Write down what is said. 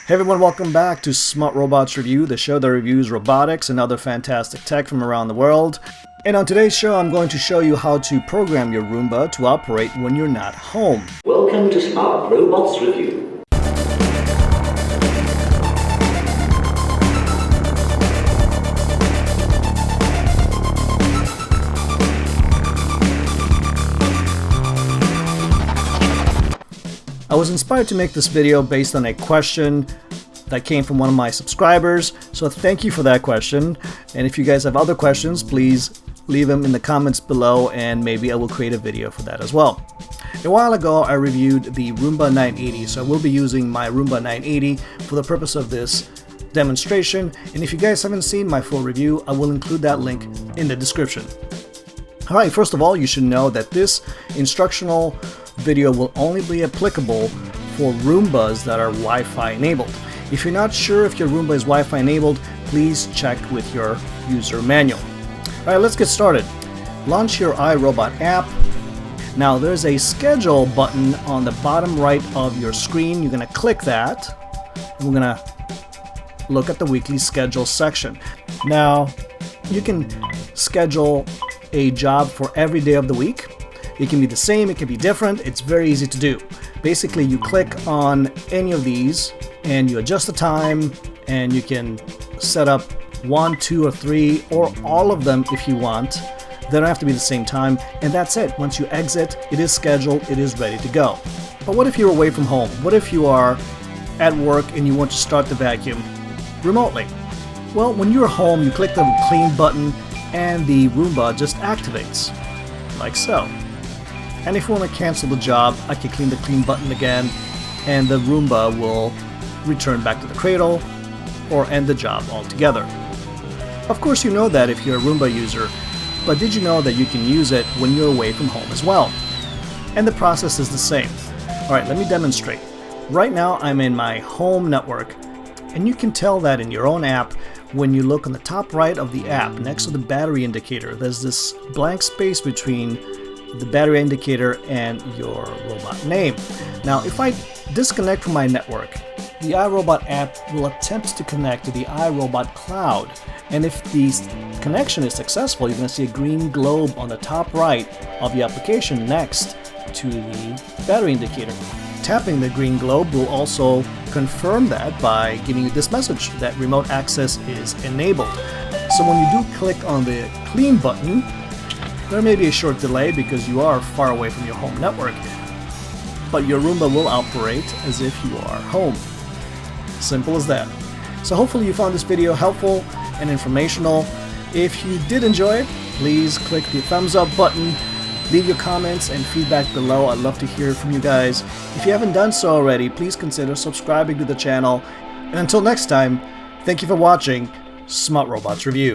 Hey everyone, welcome back to Smart Robots Review, the show that reviews robotics and other fantastic tech from around the world. And on today's show, I'm going to show you how to program your Roomba to operate when you're not home. Welcome to Smart Robots Review. I was inspired to make this video based on a question that came from one of my subscribers, so thank you for that question. And if you guys have other questions, please leave them in the comments below and maybe I will create a video for that as well. A while ago I reviewed the Roomba 980, so I will be using my Roomba 980 for the purpose of this demonstration, and if you guys haven't seen my full review, I will include that link in the description. Alright, first of all, you should know that this instructional video will only be applicable for Roombas that are Wi-Fi enabled. If you're not sure if your Roomba is Wi-Fi enabled, please check with your user manual. Alright, let's get started. Launch your iRobot app. Now there's a schedule button on the bottom right of your screen. You're going to click that and we're going to look at the weekly schedule section. Now you can schedule a job for every day of the week. It can be the same, it can be different, it's very easy to do. Basically, you click on any of these and you adjust the time and you can set up 1, 2, or 3 or all of them if you want. They don't have to be the same time, and that's it. Once you exit, it is scheduled, it is ready to go. But what if you're away from home? What if you are at work and you want to start the vacuum remotely? Well, when you're home, you click the clean button and the Roomba just activates, like so. And if you want to cancel the job, I can click the clean button again and the Roomba will return back to the cradle or end the job altogether. Of course you know that if you're a Roomba user, but did you know that you can use it when you're away from home as well? And the process is the same. Alright, let me demonstrate. Right now I'm in my home network, and you can tell that in your own app when you look on the top right of the app next to the battery indicator. There's this blank space between the battery indicator and your robot name. Now if I disconnect from my network, the iRobot app will attempt to connect to the iRobot cloud, and if the connection is successful, you're going to see a green globe on the top right of the application next to the battery indicator. Tapping the green globe will also confirm that by giving you this message that remote access is enabled. So when you do click on the clean button, there may be a short delay because you are far away from your home network, but your Roomba will operate as if you are home. Simple as that. So hopefully you found this video helpful and informational. If you did enjoy it, please click the thumbs up button, leave your comments and feedback below. I'd love to hear from you guys. If you haven't done so already, please consider subscribing to the channel. And until next time, thank you for watching Smart Robots Review.